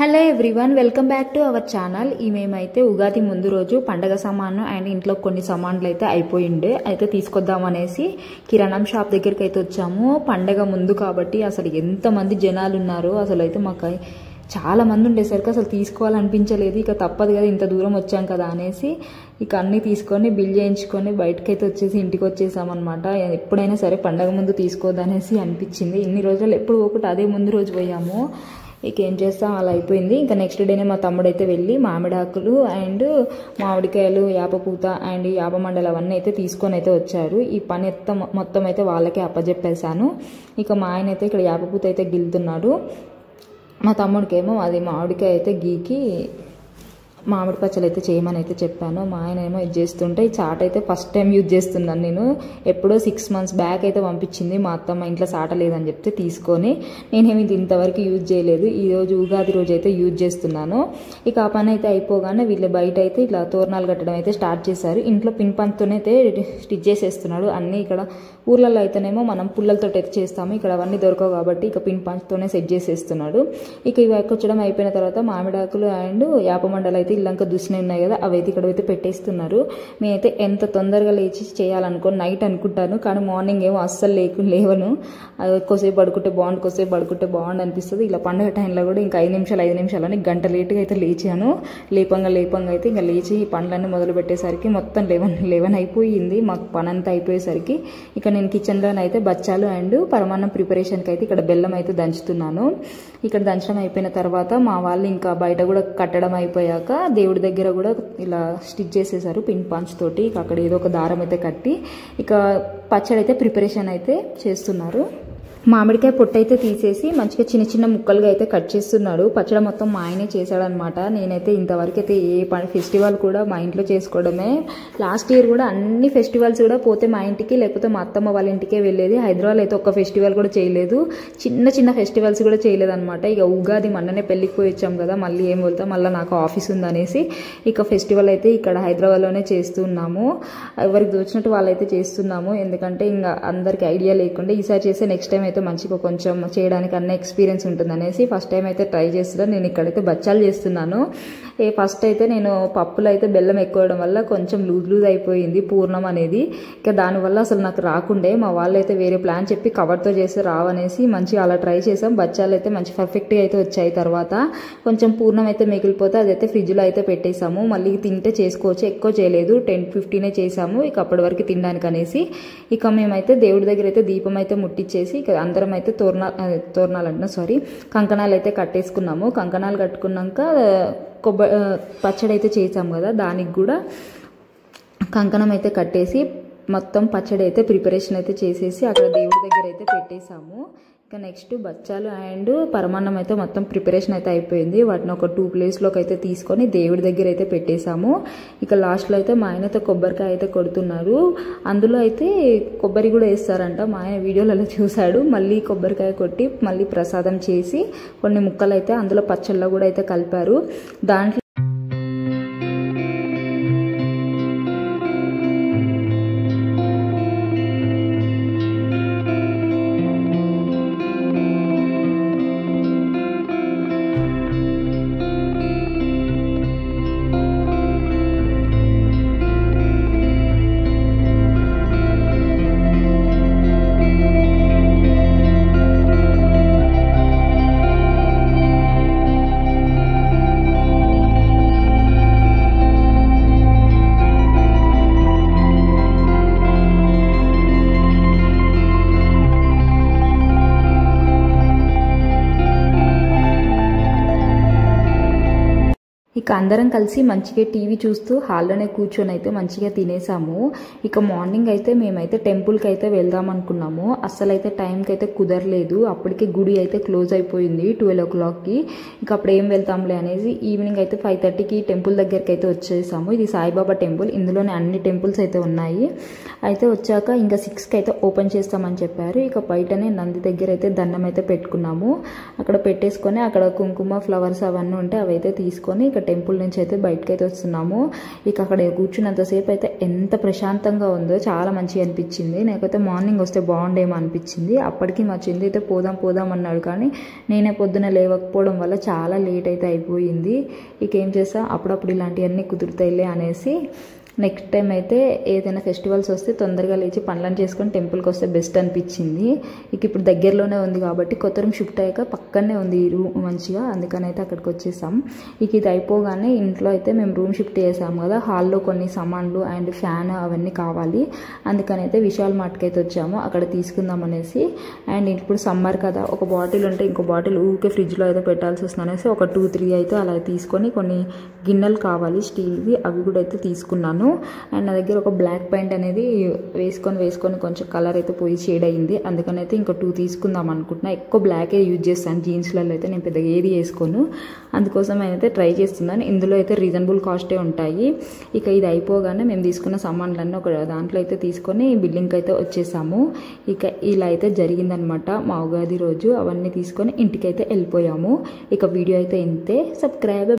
Hello everyone, welcome back to our channel. మేమైతే ఉగాది ముందు రోజు పండగ సామాను అండ్ ఇంట్లో కొన్ని సామాన్లు అయితే అయిపోయిండే అయితే తీసుకొద్దామనేసి కిరాణం షాప్ దగ్గరికి అయితే వచ్చాము. పండగ ముందు కాబట్టి అసలు ఎంతమంది జనాలు ఉన్నారు. అసలు అయితే మాకు చాలా మంది ఉండేసరికి అసలు తీసుకోవాలనిపించలేదు. ఇక తప్పదు కదా, ఇంత దూరం వచ్చాం కదా అనేసి ఇక అన్నీ తీసుకొని బిల్ చేయించుకొని బయటకైతే వచ్చేసి ఇంటికి వచ్చేసామన్నమాట. ఎప్పుడైనా సరే పండగ ముందు తీసుకోవద్దనేసి అనిపించింది. ఇన్ని రోజులు ఎప్పుడు ఒకటి అదే ముందు రోజు పోయాము. ఇక ఏం చేస్తాం, అలా అయిపోయింది. ఇంకా నెక్స్ట్ డేనే మా తమ్ముడు అయితే వెళ్ళి మామిడాకులు అండ్ మామిడికాయలు, యాపపూత అండ్ యాప మండలు అవన్నీ అయితే తీసుకొని అయితే వచ్చారు. ఈ పని మొత్తం అయితే వాళ్ళకే అప్పచెప్పేశాను. ఇక మా ఆయన అయితే ఇక్కడ యాపపూత అయితే గిలుతున్నాడు. మా తమ్ముడికేమో అది మామిడికాయ అయితే గీకి మామిడి పచ్చలు అయితే చేయమని అయితే చెప్పాను. మా ఆయన ఏమో ఇది చేస్తుంటే ఈ చాట్ అయితే ఫస్ట్ టైం యూజ్ చేస్తున్నాను నేను. ఎప్పుడో 6 months బ్యాక్ అయితే పంపించింది మా అత్తమ్మ, ఇంట్లో చాట లేదని చెప్తే తీసుకొని నేనేమి ఇది ఇంతవరకు యూజ్ చేయలేదు. ఈరోజు ఉగాది రోజు అయితే యూజ్ చేస్తున్నాను. ఇక ఆ పని అయితే అయిపోగానే వీళ్ళు బయట అయితే ఇట్లా తోరణాలు కట్టడం అయితే స్టార్ట్ చేశారు. ఇంట్లో పిన్ పంతోనే అయితే స్టిచ్ చేసేస్తున్నాడు అన్నీ. ఇక్కడ ఊర్లలో అయితేనేమో మనం పుల్లలతో అయితే చేస్తాము, ఇక్కడ అవన్నీ దొరకవు కాబట్టి ఇక పిన్ పంతోనే సెట్ చేసేస్తున్నాడు. ఇక ఇవి ఎక్కొచ్చడం అయిపోయిన తర్వాత మామిడాకులు అండ్ యాపమండలు అయితే ఇల్లంక దుసినవి ఉన్నాయి కదా, అవి అయితే ఇక్కడైతే పెట్టేస్తున్నారు. నేనైతే ఎంత తొందరగా లేచి చేయాలనుకో నైట్ అనుకుంటాను, కానీ మార్నింగ్ ఏమో అస్సలు లేవను. అది ఎక్కువసేపు పడుకుంటే బాగుండు, కొద్దిసేపు పడుకుంటే బాగుండు అనిపిస్తుంది. ఇలా పండుగ టైంలో కూడా ఇంకా 5 నిమిషాలు అని గంట లేటుగా అయితే లేచాను. లేపంగా అయితే ఇంకా లేచి ఈ పనులన్నీ మొదలు పెట్టేసరికి మొత్తం 11 అయిపోయింది. మాకు పని అంతా అయిపోయేసరికి ఇక నేను కిచెన్లోనైతే బచ్చాలు అండ్ పరమాన్నం ప్రిపరేషన్కి అయితే ఇక్కడ బెల్లం అయితే దంచుతున్నాను. ఇక్కడ దంచడం అయిపోయిన తర్వాత మా వాళ్ళు ఇంకా బయట కూడా కట్టడం అయిపోయాక దేవుడి దగ్గర కూడా ఇలా స్టిచ్ చేసేసారు పిన్ పంచ్ తోటి. ఇక అక్కడ ఏదో ఒక దారం అయితే కట్టి ఇక పచ్చడి అయితే ప్రిపరేషన్ అయితే చేస్తున్నారు. మామిడికాయ పొట్టు అయితే తీసేసి మంచిగా చిన్న చిన్న ముక్కలుగా అయితే కట్ చేస్తున్నాడు. పచ్చడి మొత్తం మా ఆయనే చేశాడనమాట. నేనైతే ఇంతవరకు అయితే ఏ ఫెస్టివల్ కూడా మా ఇంట్లో చేసుకోవడమే. లాస్ట్ ఇయర్ కూడా అన్ని ఫెస్టివల్స్ కూడా పోతే మా ఇంటికి లేకపోతే మా అత్తమ్మ వాళ్ళ ఇంటికే వెళ్ళేది. హైదరాబాద్ అయితే ఒక్క ఫెస్టివల్ కూడా చేయలేదు, చిన్న ఫెస్టివల్స్ కూడా చేయలేదు అనమాట. ఇక ఉగాది మొన్ననే పెళ్ళికి పోయి వచ్చాం కదా, మళ్ళీ ఏం వెళ్తాం, మళ్ళీ నాకు ఆఫీస్ ఉందనేసి ఇక ఫెస్టివల్ అయితే ఇక్కడ హైదరాబాద్లోనే చేస్తున్నాము. ఎవరికి దోచినట్టు వాళ్ళైతే చేస్తున్నాము, ఎందుకంటే ఇంకా అందరికి ఐడియా లేకుండా ఈసారి చేస్తే నెక్స్ట్ టైం అయితే మంచిగా కొంచెం చేయడానికి అన్న ఎక్స్పీరియన్స్ ఉంటుంది అనేసి ఫస్ట్ టైం అయితే ట్రై చేస్తున్నాను. నేను ఇక్కడైతే బచ్చాలు చేస్తున్నాను. ఫస్ట్ అయితే నేను పప్పులో అయితే బెల్లం ఎక్కువడం వల్ల కొంచెం లూజ్ అయిపోయింది పూర్ణం అనేది. ఇక దానివల్ల అసలు నాకు రాకుండే, మా వాళ్ళు అయితే వేరే ప్లాన్ చెప్పి కవర్తో చేస్తే రావనేసి మంచిగా అలా ట్రై చేసాం. బచ్చాలు అయితే మంచి పర్ఫెక్ట్గా అయితే వచ్చాయి. తర్వాత కొంచెం పూర్ణం అయితే మిగిలిపోతే అదైతే ఫ్రిడ్జ్లో అయితే పెట్టేసాము. మళ్ళీ తింటే చేసుకోవచ్చు, ఎక్కువ చేయలేదు, 10-15 చేసాము ఇక అప్పటి వరకు తినడానికి అనేసి. ఇక మేమైతే దేవుడి దగ్గర అయితే దీపం అయితే ముట్టించేసి ఇక అందరం అయితే కంకణాలు అయితే కట్టేసుకున్నాము. కంకణాలు కట్టుకున్నాక పచ్చడి అయితే చేసాము కదా, దానికి కూడా కంకణం అయితే కట్టేసి మొత్తం పచ్చడి అయితే ప్రిపరేషన్ అయితే చేసేసి అక్కడ దేవుడి దగ్గర అయితే పెట్టేసాము. ఇక నెక్స్ట్ బచ్చాలు అండ్ పరమాన్నం అయితే మొత్తం ప్రిపరేషన్ అయితే అయిపోయింది. వాటిని ఒక 2 ప్లేస్లోకి అయితే తీసుకొని దేవుడి దగ్గర అయితే పెట్టేశాము. ఇక లాస్ట్లో అయితే మా ఆయన అయితే కొబ్బరికాయ అయితే కొడుతున్నారు. అందులో అయితే కొబ్బరి కూడా వేస్తారంట, మా ఆయన వీడియోలలో చూశాడు. మళ్ళీ కొబ్బరికాయ కొట్టి మళ్ళీ ప్రసాదం చేసి కొన్ని ముక్కలు అయితే అందులో పచ్చళ్ళలో కూడా అయితే కలిపారు. దాంట్లో ఇక అందరం కలిసి మంచిగా టీవీ చూస్తూ హాల్లోనే కూర్చొని అయితే మంచిగా తినేసాము. ఇక మార్నింగ్ అయితే మేమైతే టెంపుల్కి అయితే వెళ్దాం అనుకున్నాము. అస్సలు అయితే టైంకి అయితే కుదరలేదు. అప్పటికే గుడి అయితే క్లోజ్ అయిపోయింది 12 o'clockకి. ఇక అప్పుడు ఏం వెళ్తాంలే అనేసి ఈవినింగ్ అయితే 5:30కి టెంపుల్ దగ్గరికి అయితే వచ్చేసాము. ఇది సాయిబాబా టెంపుల్, ఇందులోనే అన్ని టెంపుల్స్ అయితే ఉన్నాయి. అయితే వచ్చాక ఇంకా 6కి అయితే ఓపెన్ చేస్తామని చెప్పారు. ఇక బయటనే నంది దగ్గర అయితే దండం అయితే పెట్టుకున్నాము. అక్కడ పెట్టేసుకొని అక్కడ కుంకుమ ఫ్లవర్స్ అవన్నీ ఉంటే అవి అయితే తీసుకొని ఇక టెంపుల్ నుంచి అయితే బయటకు అయితే వస్తున్నాము. ఇక అక్కడ కూర్చున్నంతసేపు అయితే ఎంత ప్రశాంతంగా ఉందో చాలా మంచిగా అనిపించింది. నాకైతే మార్నింగ్ వస్తే బాగుండేమో అనిపించింది. అప్పటికి మా చెంది అయితే పోదాం అన్నాడు, కానీ నేనే పొద్దున లేవకపోవడం వల్ల చాలా లేట్ అయితే అయిపోయింది. ఇక ఏం చేస్తా, అప్పుడప్పుడు ఇలాంటివన్నీ కుదురుతాయిలే అనేసి నెక్స్ట్ టైం అయితే ఏదైనా ఫెస్టివల్స్ వస్తే తొందరగా లేచి పనులను చేసుకొని టెంపుల్కి వస్తే బెస్ట్ అనిపించింది. ఇక ఇప్పుడు దగ్గరలోనే ఉంది కాబట్టి కొత్త రూమ్ షిఫ్ట్ అయ్యాక పక్కనే ఉంది ఈ రూమ్ మంచిగా, అందుకని అయితే అక్కడికి వచ్చేసాం. ఇక ఇది అయిపోగానే ఇంట్లో అయితే మేము రూమ్ షిఫ్ట్ చేసాము కదా, హాల్లో కొన్ని సామాన్లు అండ్ ఫ్యాన్ అవన్నీ కావాలి, అందుకని అయితే విశాల్ మార్ట్కి అయితే వచ్చాము, అక్కడ తీసుకుందాం అనేసి. అండ్ ఇప్పుడు సమ్మర్ కదా, ఒక బాటిల్ ఉంటే ఇంకో బాటిల్ ఊరికే ఫ్రిడ్జ్లో అయితే పెట్టాల్సి వస్తుంది అనేసి ఒక 2-3 అయితే అలా తీసుకొని కొన్ని గిన్నెలు కావాలి స్టీల్వి, అవి కూడా అయితే తీసుకున్నాను. అండ్ నా దగ్గర ఒక బ్లాక్ పెయింట్ అనేది వేసుకొని కొంచెం కలర్ అయితే పోయి షేడ్ అయ్యింది, అందుకని అయితే ఇంకో 2 తీసుకుందాం అనుకుంటున్నా. ఎక్కువ బ్లాకే యూజ్ చేస్తాను జీన్స్లలో అయితే, నేను పెద్దగా ఏది వేసుకోను, అందుకోసం అయితే ట్రై చేస్తున్నాను. ఇందులో అయితే రీజనబుల్ కాస్టే ఉంటాయి. ఇక ఇది అయిపోగానే మేము తీసుకున్న సామాన్లన్నీ ఒక దాంట్లో అయితే తీసుకొని బిల్డింగ్కి అయితే వచ్చేసాము. ఇక ఇలా అయితే జరిగిందనమాట మా ఉగాది రోజు. అవన్నీ తీసుకొని ఇంటికి అయితే వెళ్ళిపోయాము. ఇక వీడియో అయితే ఇంతే. సబ్స్క్రైబ్.